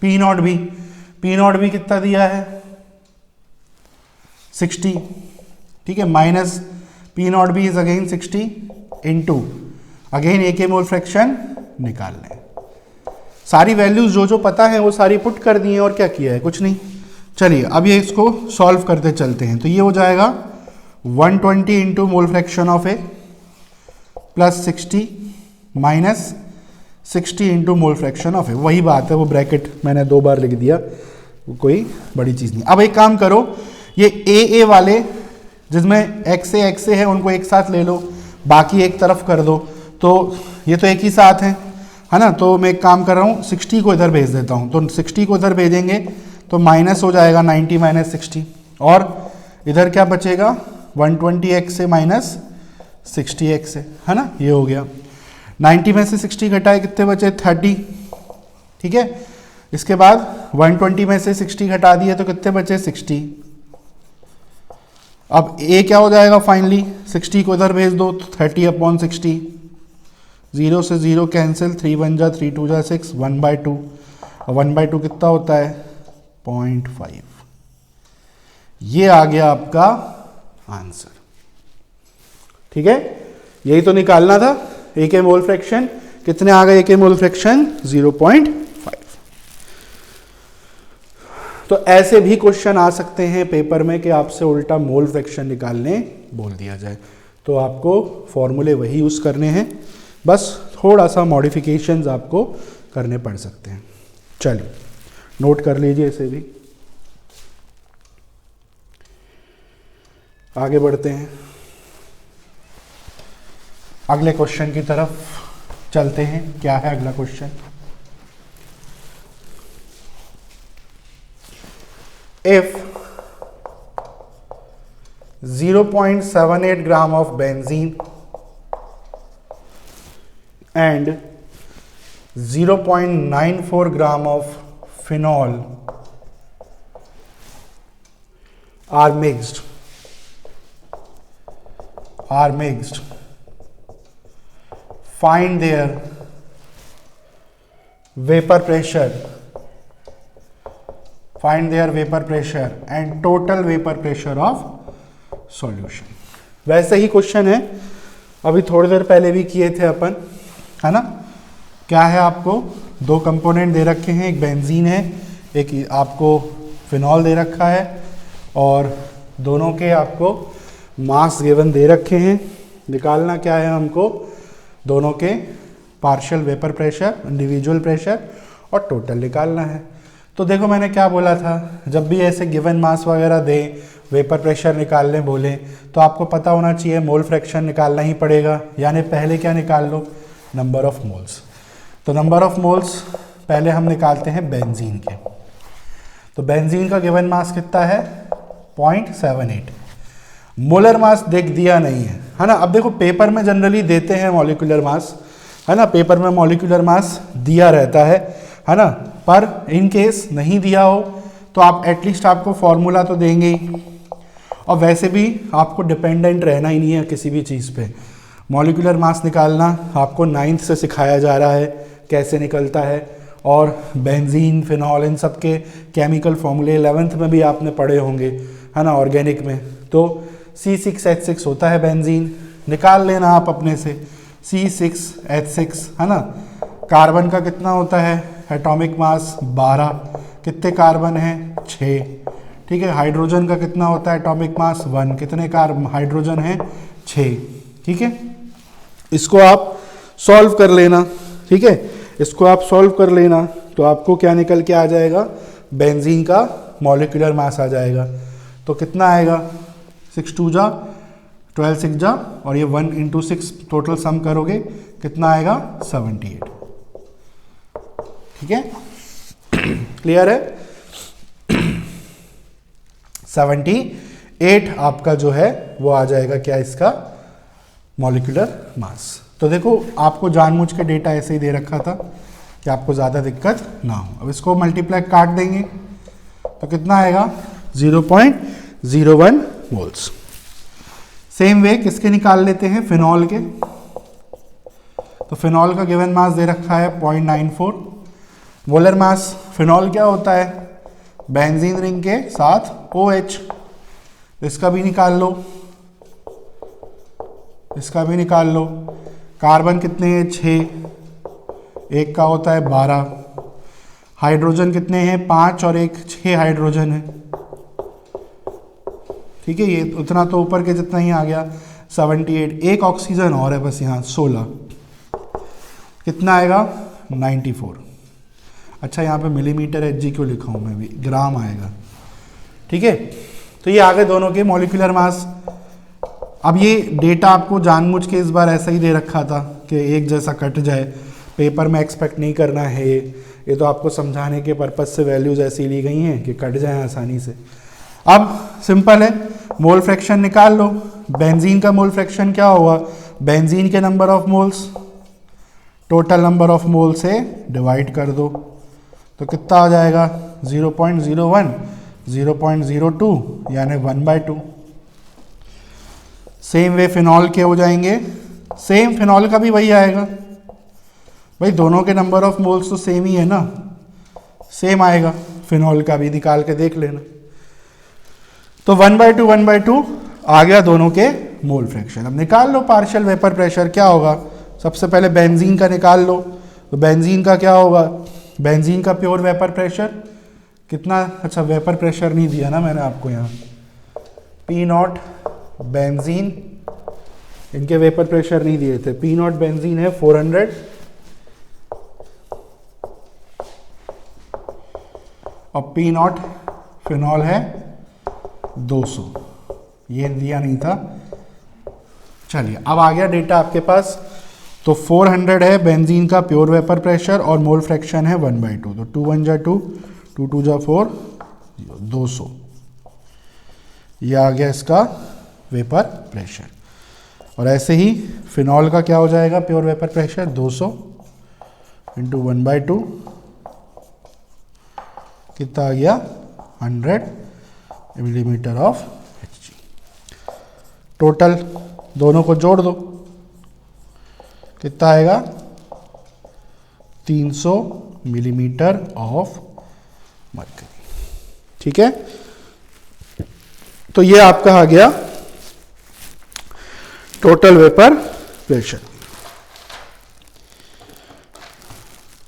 P0B कितना दिया है 60, ठीक है, minus P0B is again 60 into again A के मोल फ्रैक्शन निकालने हैं। सारी वैल्यूज जो जो पता है वो सारी पुट कर दी हैं और क्या किया है, कुछ नहीं। चलिए अब ये इसको सॉल्व करते चलते हैं। तो ये हो जाएगा 120 into mole fraction of A plus 60 minus 60 into mole fraction of A, वही बात है, वो ब्रैकेट मैंने 2 बार लिख दिया, कोई बड़ी चीज़ नहीं। अब एक काम करो, ये ए वाले जिसमें एक्स ए है उनको एक साथ ले लो, बाकी एक तरफ कर दो, तो ये तो एक ही साथ हैं, है ना। तो मैं एक काम कर रहा हूँ, 60 को इधर भेज देता हूँ, तो 60 को इधर भेजेंगे तो माइनस हो जाएगा 90 माइनस 60, और इधर क्या बचेगा 120x से माइनस 60x से, है ना, ये हो गया। 90 में से 60 घटाए कितने बचे 30, ठीक है। इसके बाद 120 में से 60 घटा दिए तो कितने बचे 60। अब a क्या हो जाएगा फाइनली, 60 को इधर भेज दो तो 30/60, 0 से 0 कैंसिल, 3 1 जा 3 2 जा 6, 1/2, 1/2 कितना होता है 0.5। ये आ गया आपका आंसर, ठीक है। यही तो निकालना था, ए के मोल फ्रैक्शन कितने आ गए, ए के मोल फ्रैक्शन 0.5। तो ऐसे भी क्वेश्चन आ सकते हैं पेपर में कि आपसे उल्टा मोल फ्रैक्शन निकालने बोल दिया जाए, तो आपको फॉर्मूले वही यूज करने हैं, बस थोड़ा सा मॉडिफिकेशंस आपको करने पड़ सकते हैं। चलिए नोट कर लीजिए इसे भी, आगे बढ़ते हैं, अगले क्वेश्चन की तरफ चलते हैं। क्या है अगला question, if 0.78 gram of benzene and 0.94 gram of phenol are mixed, find their vapor pressure and total vapor pressure of solution। वैसे ही क्वेश्चन है, अभी थोड़ी देर पहले भी किए थे अपन, है ना। क्या है, आपको दो कंपोनेंट दे रखे हैं, एक बेंजीन है, एक आपको फिनॉल दे रखा है, और दोनों के आपको मास गिवन दे रखे हैं। निकालना क्या है हमको, दोनों के partial vapour pressure, individual pressure और टोटल निकालना है। तो देखो मैंने क्या बोला था, जब भी ऐसे गिवन मास वगैरह दें, वेपर प्रेशर निकालने बोले, तो आपको पता होना चाहिए मोल फ्रैक्शन निकालना ही पड़ेगा, यानी पहले क्या निकाल लो, नंबर ऑफ मोल्स। तो नंबर ऑफ मोल्स पहले हम निकालते हैं बेंजीन के। तो बेंजीन का गिवन मास कितना है 0.78, मोलर मास देख दिया नहीं है ना। अब देखो पेपर में जनरली देते हैं मॉलिक्यूलर मास, है ना, पेपर में मॉलिक्यूलर मास दिया रहता है ना। पर इन केस नहीं दिया हो तो आप एटलीस्ट आपको फॉर्मूला तो देंगे ही, और वैसे भी आपको डिपेंडेंट रहना ही नहीं है किसी भी चीज़ पे। मॉलिक्यूलर मास निकालना आपको 9th से सिखाया जा रहा है कैसे निकलता है, और बेंजीन, फिनॉल, इन सब के केमिकल फॉर्मूले 11th में भी आपने पढ़े होंगे, है ना, ऑर्गेनिक में। तो C6H6 होता है बेंजीन, निकाल लेना आप अपने से, C6H6, है ना। कार्बन का कितना होता है एटॉमिक मास 12, कितने कार्बन है 6, ठीक है। हाइड्रोजन का कितना होता है एटॉमिक मास 1, कितने हाइड्रोजन है 6, ठीक है। इसको आप सॉल्व कर लेना, ठीक है, इसको आप सॉल्व कर लेना तो आपको क्या निकल के आ जाएगा, बेंजीन का मॉलिक्यूलर मास आ जाएगा। तो कितना आएगा 6 2 जा 12 6 जा, और ये 1 × 6 टोटल सम करोगे कितना आएगा 78, ठीक है। क्लियर है, 78 आपका जो है वो आ जाएगा क्या, इसका मॉलिक्यूलर मास। तो देखो आपको जानबूझ के डेटा ऐसे ही दे रखा था कि आपको ज़्यादा दिक्कत ना हो। अब इसको मल्टीप्लाई काट देंगे तो कितना आएगा 0.01 मोल्स। सेम वे किसके निकाल लेते हैं, फिनॉल के। तो फिनॉल का गिवन मास दे रखा है 0.94 मोलर मास। फिनॉल क्या होता है, बेंजीन रिंग के साथ OH, इसका भी निकाल लो, इसका भी निकाल लो। कार्बन कितने हैं 6, एक का होता है 12, हाइड्रोजन कितने हैं 5 और एक 6 हाइड्रोजन है, ठीक है। ये उतना तो ऊपर के जितना ही आ गया 78, एक ऑक्सीजन और है बस यहाँ 16, कितना आएगा 94। अच्छा यहाँ पे मिलीमीटर Hg क्यों लिखा हूँ मैं भी, ग्राम आएगा, ठीक है। तो ये आ गए दोनों के मॉलिक्यूलर मास। अब ये डेटा आपको जानबूझ के इस बार ऐसा ही दे रखा था कि एक जैसा कट जाए, पेपर में एक्सपेक्ट नहीं करना है, ये तो आपको समझाने के पर्पज से वैल्यूज ऐसी ली गई हैं कि कट जाएं आसानी से। अब सिंपल है, मोल फ्रैक्शन निकाल लो। बेंजीन का मोल फ्रैक्शन क्या होगा, बेंजीन के number of moles total number of mole से डिवाइड कर दो, तो कितना आ जाएगा 0.01, 0.02 यानी 1/2। सेम वे फिनॉल के हो जाएंगे, सेम फिनॉल का भी वही आएगा भाई, दोनों के नंबर ऑफ मोल्स तो सेम ही है ना, सेम आएगा। फिनॉल का भी निकाल के देख लेना। तो 1/2 1/2 आ गया दोनों के मोल फ्रैक्शन। अब निकाल लो पार्शियल वेपर प्रेशर क्या होगा। सबसे पहले बेंजीन का निकाल लो, तो बेंजीन का क्या होगा, बेंजीन का प्योर वेपर प्रेशर कितना, अच्छा वेपर प्रेशर नहीं दिया ना मैंने आपको यहाँ, P0 बेंजीन, इनके वेपर प्रेशर नहीं दिए थे। P0 बेंजीन है 400 और P0 फिनॉल है 200, ये दिया नहीं था। चलिए अब आ गया डेटा आपके पास। तो 400 है बेंजीन का प्योर वेपर प्रेशर और मोल फ्रैक्शन है 1/2, तो 2 1 जा 2, 2 2 जा 4, 200, ये आ गया इसका वेपर प्रेशर। और ऐसे ही फिनॉल का क्या हो जाएगा प्योर वेपर प्रेशर 200 इंटू 1/2, कितना आ गया 100 मिलीमीटर ऑफ Hg। टोटल दोनों को जोड़ दो, कितना आएगा 300 मिलीमीटर ऑफ मरकरी। ठीक है, तो ये आपका आ गया टोटल वेपर प्रेशर।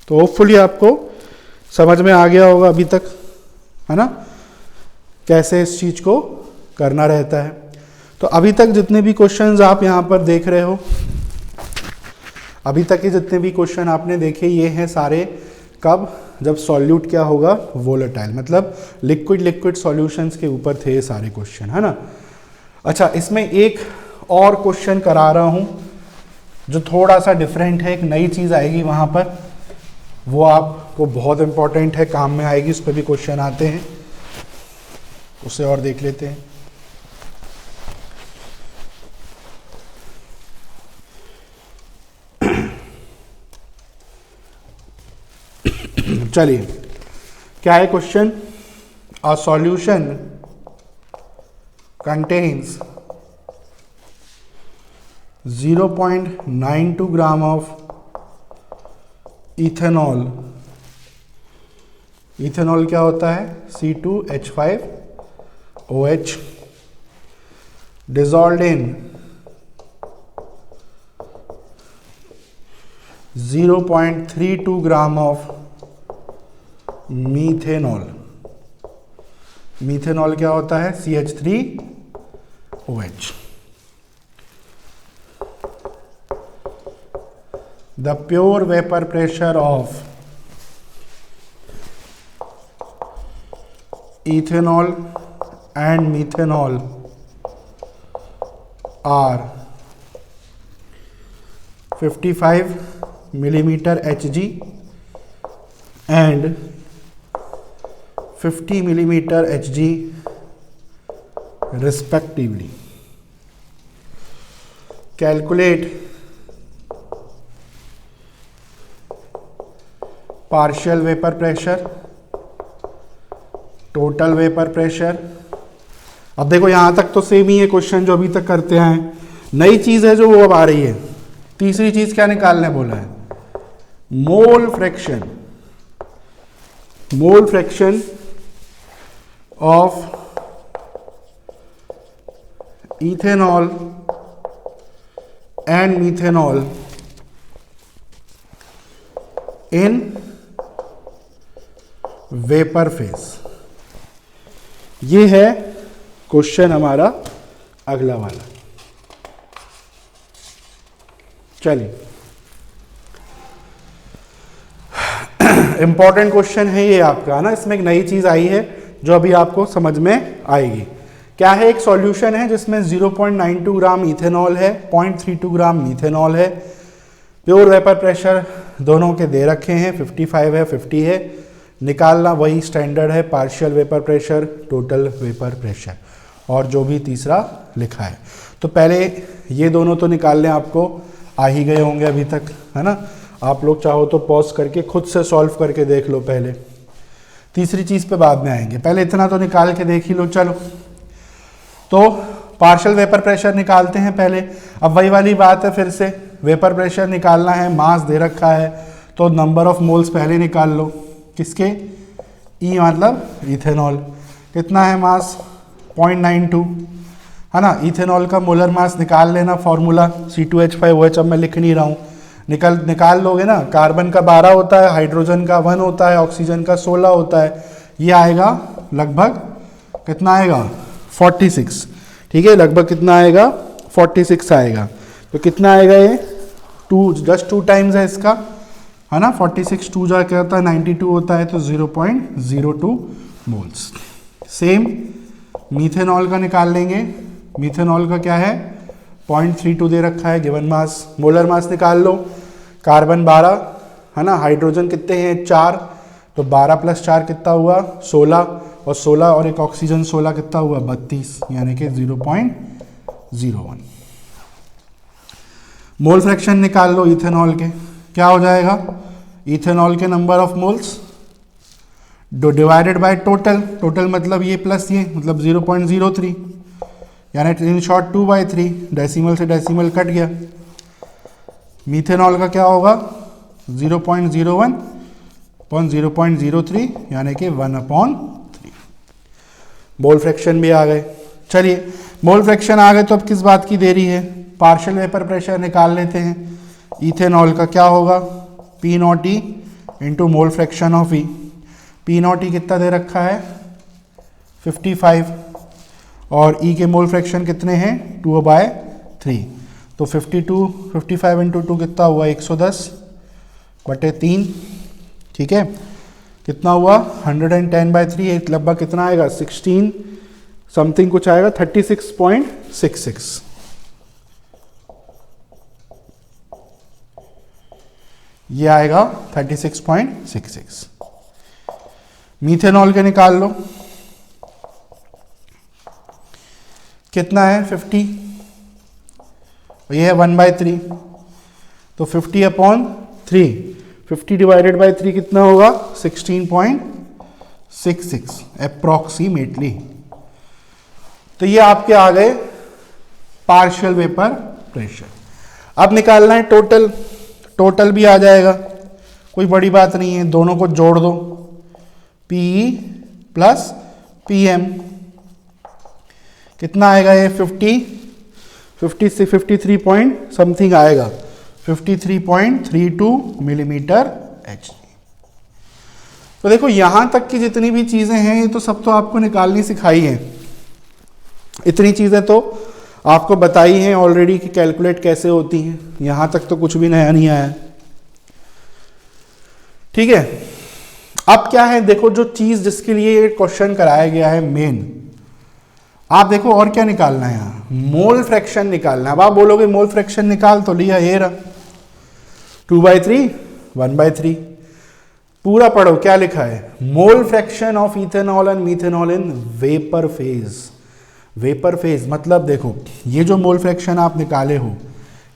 तो होपफुली आपको समझ में आ गया होगा अभी तक, है ना, कैसे इस चीज को करना रहता है। तो अभी तक जितने भी क्वेश्चंस आप यहां पर देख रहे हो, अभी तक के जितने भी क्वेश्चन आपने देखे, ये हैं सारे कब, जब सॉल्यूट क्या होगा वोलेटाइल, मतलब लिक्विड लिक्विड सॉल्यूशंस के ऊपर थे ये सारे क्वेश्चन, है ना। अच्छा, इसमें एक और क्वेश्चन करा रहा हूं जो थोड़ा सा डिफरेंट है, एक नई चीज आएगी वहां पर, वो आपको बहुत इंपॉर्टेंट है, काम में आएगी, उस पर भी क्वेश्चन आते हैं, उसे और देख लेते हैं। चलिए क्या है question, a solution contains 0.92 gram of ethanol. Ethanol क्या होता है C2H5OH dissolved in 0.32 gram of methanol. Methanol क्या होता है CH3OH। The pure vapor pressure of ethanol and methanol are 55 millimeter Hg and 50 millimeter Hg respectively. Calculate partial vapor pressure, total vapor pressure। अब देखो यहां तक तो सेम ही है question जो अभी तक करते हैं, नई चीज है जो वो अब आ रही है। तीसरी चीज क्या निकालने बोला है, mole fraction. Mole fraction of ethanol and methanol in vapour phase. ये है क्वेश्चन हमारा अगला वाला। चलिए, इंपॉर्टेंट क्वेश्चन है ये आपका ना, इसमें एक नई चीज आई है जो अभी आपको समझ में आएगी। क्या है, एक सॉल्यूशन है जिसमें 0.92 ग्राम इथेनॉल है, 0.32 ग्राम मीथेनॉल है, प्योर वेपर प्रेशर दोनों के दे रखे हैं, 55 है 50 है, निकालना वही स्टैंडर्ड है, partial vapour pressure, total vapour pressure और जो भी तीसरा लिखा है। तो पहले ये दोनों तो निकाल लें, आपको आ ही गए होंगे अभी तक, है ना। आप लोग चाहो तो पॉज करके खुद से सॉल्व करके देख लो, पहले तीसरी चीज़ पे बाद में आएंगे, पहले इतना तो निकाल के देख ही लो। चलो तो पार्शियल वेपर प्रेशर निकालते हैं पहले। अब वही वाली बात है, फिर से वेपर प्रेशर निकालना है, मास दे रखा है तो नंबर ऑफ मोल्स पहले निकाल लो। किसके? ई मतलब इथेनॉल। कितना है मास? 0.92, है ना। इथेनॉल का मोलर मास निकाल लेना, फॉर्मूला C2H5OH, अब मैं लिख नहीं रहा हूँ, निकाल लोगे ना। कार्बन का 12 होता है, हाइड्रोजन का 1 होता है, ऑक्सीजन का 16 होता है। ये आएगा लगभग कितना आएगा? 46। ठीक है, लगभग कितना आएगा? 46 आएगा। तो कितना आएगा ये? 2, जस्ट 2 टाइम्स है इसका, है ना। 46 2 जा क्या होता है? 92 होता है, तो 0.02 मोल्स। सेम मीथेनॉल का निकाल लेंगे। मीथेनॉल का क्या है? 0.32 दे रखा है, गिवन मास। मोलर मास निकाल लो। कार्बन 12, है ना। हाइड्रोजन कितने हैं? 4, तो 12 + 4 कितना हुआ? 16, और 16 और एक ऑक्सीजन 16 कितना हुआ? 32, यानी कि 0.01। मोल फ्रैक्शन निकाल लो इथेनॉल के। क्या हो जाएगा? इथेनॉल के number of moles divided by total. Total मतलब ये प्लस ये, मतलब 0.03, यानी इन शॉर्ट 2/3, डेसिमल से डेसिमल कट गया। मीथेनॉल का क्या होगा? 0.01 अपॉन 0.03, यानी कि 1/3। मोल फ्रैक्शन भी आ गए। चलिए मोल फ्रैक्शन आ गए तो अब किस बात की देरी है? पार्शियल वेपर प्रेशर निकाल लेते हैं। इथेनॉल का क्या होगा? P0E into mole fraction of E. P0E कितना दे रखा है? 55, और ई के मोल फ्रैक्शन कितने हैं? 2/3, तो 55 इंटू 2 कितना हुआ? 110/3। ठीक है, कितना हुआ? 110/3, लगभग कितना आएगा? 16 समथिंग कुछ आएगा, 36.66। ये आएगा 36.66। मीथेनॉल के निकाल लो। कितना है? 50, ये है 1/3, तो 50/3, 50 डिवाइडेड बाई 3 कितना होगा? 16.66 अप्रॉक्सीमेटली। तो ये आपके आ गए पार्शियल वेपर प्रेशर। अब निकालना है टोटल। टोटल भी आ जाएगा, कोई बड़ी बात नहीं है, दोनों को जोड़ दो। PE + PM कितना आएगा? ये 50 से 53 पॉइंट समथिंग आएगा, 53.32 मिलीमीटर Hg। तो देखो यहां तक की जितनी भी चीजें हैं ये तो सब तो आपको निकालनी सिखाई है। इतनी चीजें तो आपको बताई हैं ऑलरेडी कि कैलकुलेट कैसे होती हैं। यहां तक तो कुछ भी नया नहीं आया। ठीक है, अब क्या है? देखो जो चीज जिसके लिए क्वेश्चन कराया गया है मेन, आप देखो और क्या निकालना है? यहाँ मोल फ्रैक्शन निकालना है। अब आप बोलोगे मोल फ्रैक्शन निकाल, तो लिया ये रहा 2/3 1/3। पूरा पढ़ो क्या लिखा है? मोल fraction of ethanol and methanol in vapour phase. Vapour phase मतलब देखो ये जो मोल फ्रैक्शन आप निकाले हो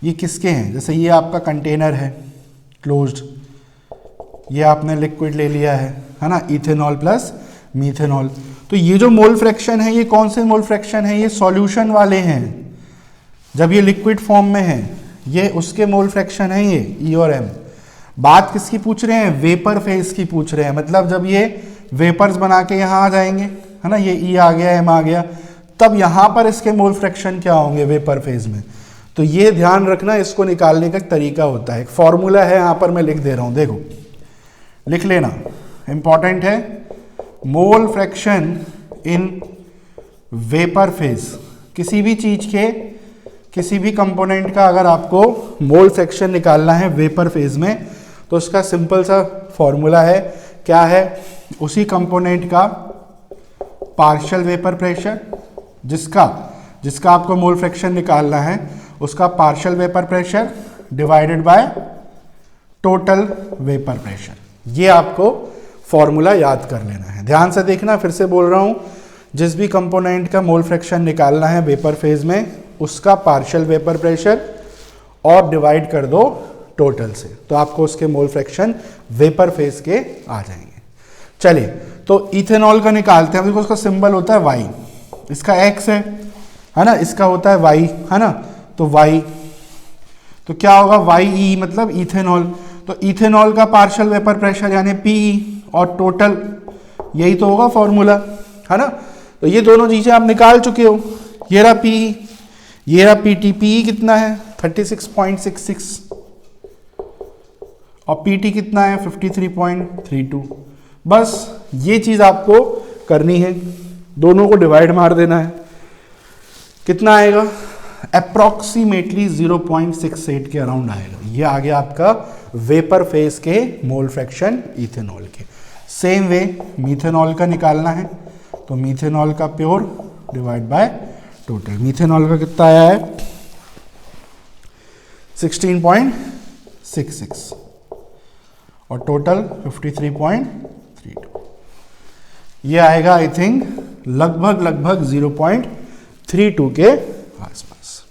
ये किसके हैं? जैसे ये आपका कंटेनर है क्लोज्ड, ये आपने लिक्विड ले लिया है ना, इथेनॉल + मीथेनॉल। तो ये जो मोल फ्रैक्शन है ये कौन से मोल फ्रैक्शन है? ये सॉल्यूशन वाले हैं। जब ये लिक्विड फॉर्म में है ये उसके मोल फ्रैक्शन है, ये ई और एम। बात किसकी पूछ रहे हैं? वेपर फेज की पूछ रहे हैं। मतलब जब ये वेपर्स बना के यहाँ आ जाएंगे, है ना, ये ई आ गया एम आ गया, तब यहाँ पर इसके मोल फ्रैक्शन क्या होंगे वेपर फेज में? तो ये ध्यान रखना, इसको निकालने का एक तरीका होता है, एक फॉर्मूला है, यहाँ पर मैं लिख दे रहा हूँ, देखो लिख लेना, इंपॉर्टेंट है। Mole fraction in vapour phase, किसी भी चीज के किसी भी कंपोनेंट का अगर आपको मोल फ्रैक्शन निकालना है वेपर फेज में तो उसका सिंपल सा फॉर्मूला है। क्या है? उसी कंपोनेंट का पार्शियल वेपर प्रेशर, जिसका आपको मोल फ्रैक्शन निकालना है, उसका partial vapour pressure divided by total vapour pressure. ये आपको फॉर्मूला याद कर लेना है। ध्यान से देखना, फिर से बोल रहा हूं, जिस भी कंपोनेंट का मोल फ्रैक्शन निकालना है वेपर फेज में, उसका पार्शियल वेपर प्रेशर और डिवाइड कर दो टोटल से, तो आपको उसके मोल फ्रैक्शन वेपर फेज के आ जाएंगे। चलिए, तो इथेनॉल का निकालते हैं। देखो उसका सिंबल होता है वाई, इसका एक्स है ना, इसका होता है वाई, है ना, तो वाई, तो क्या होगा वाई ई मतलब इथेनॉल। तो इथेनॉल का पार्शियल वेपर प्रेशर यानी पी, और टोटल, यही तो होगा फॉर्मूला, है ना। तो ये दोनों चीजें आप निकाल चुके हो। ये रहा पी, ये रहा पी टी। पी कितना है 36.66 और पीटी कितना है 53.32। बस ये चीज आपको करनी है, दोनों को डिवाइड मार देना है। कितना आएगा? अप्रॉक्सीमेटली 0.68 के अराउंड आएगा। ये आ गया आपका वेपर फेज के मोल फ्रैक्शन इथेनॉल के। सेम वे मीथेनॉल का निकालना है, तो मीथेनॉल का pure divide by total. Methanol का कितना आया है 16.66 और टोटल 53.32। ये आएगा आई थिंक लगभग 0.32 के आसपास।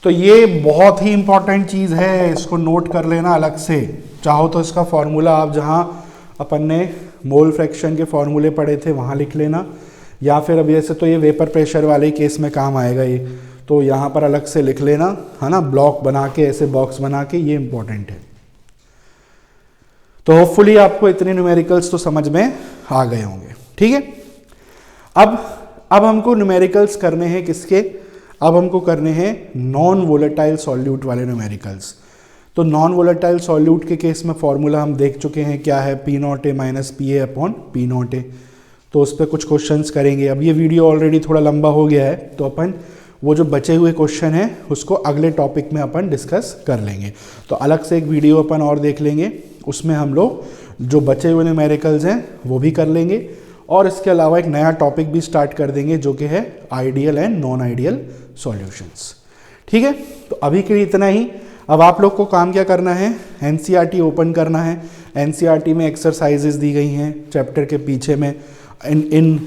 तो ये बहुत ही इंपॉर्टेंट चीज है, इसको नोट कर लेना अलग से। चाहो तो इसका फॉर्मूला आप जहां अपन ने मोल फ्रैक्शन के फॉर्मूले पढ़े थे वहां लिख लेना, या फिर अब ऐसे तो ये वेपर प्रेशर वाले केस में काम आएगा ये, तो यहाँ पर अलग से लिख लेना, है ना, ब्लॉक बना के, ऐसे बॉक्स बना के, ये इंपॉर्टेंट है। तो होपफुली आपको इतने न्यूमेरिकल्स तो समझ में आ गए होंगे। ठीक है, अब हमको न्यूमेरिकल्स करने हैं किसके? अब हमको करने हैं नॉन वोलेटाइल सॉल्यूट वाले न्यूमेरिकल्स। तो नॉन वोलेटाइल सॉल्यूट के केस में फॉर्मूला हम देख चुके हैं, क्या है, P naught A minus P A upon P naught ए। तो उस पर कुछ क्वेश्चंस करेंगे। अब ये वीडियो ऑलरेडी थोड़ा लंबा हो गया है, तो अपन वो जो बचे हुए क्वेश्चन हैं उसको अगले टॉपिक में अपन डिस्कस कर लेंगे। तो अलग से एक वीडियो अपन और देख लेंगे, उसमें हम लोग जो बचे हुए न्यूमेरिकल्स हैं वो भी कर लेंगे, और इसके अलावा एक नया टॉपिक भी स्टार्ट कर देंगे जो कि है ideal and non ideal solutions. ठीक है, तो अभी के लिए इतना ही। अब आप लोग को काम क्या करना है, एनसीईआरटी ओपन करना है। एनसीईआरटी में एक्सरसाइजेज दी गई हैं चैप्टर के पीछे में, इन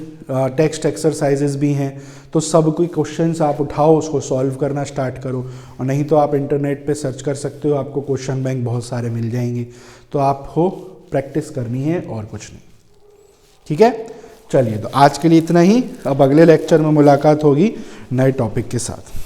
टेक्स्ट एक्सरसाइजेज भी हैं, तो सब कोई क्वेश्चंस आप उठाओ, उसको सॉल्व करना स्टार्ट करो। और नहीं तो आप इंटरनेट पे सर्च कर सकते हो, आपको क्वेश्चन बैंक बहुत सारे मिल जाएंगे। तो आपको प्रैक्टिस करनी है और कुछ नहीं। ठीक है, चलिए, तो आज के लिए इतना ही। अब अगले लेक्चर में मुलाकात होगी नए टॉपिक के साथ।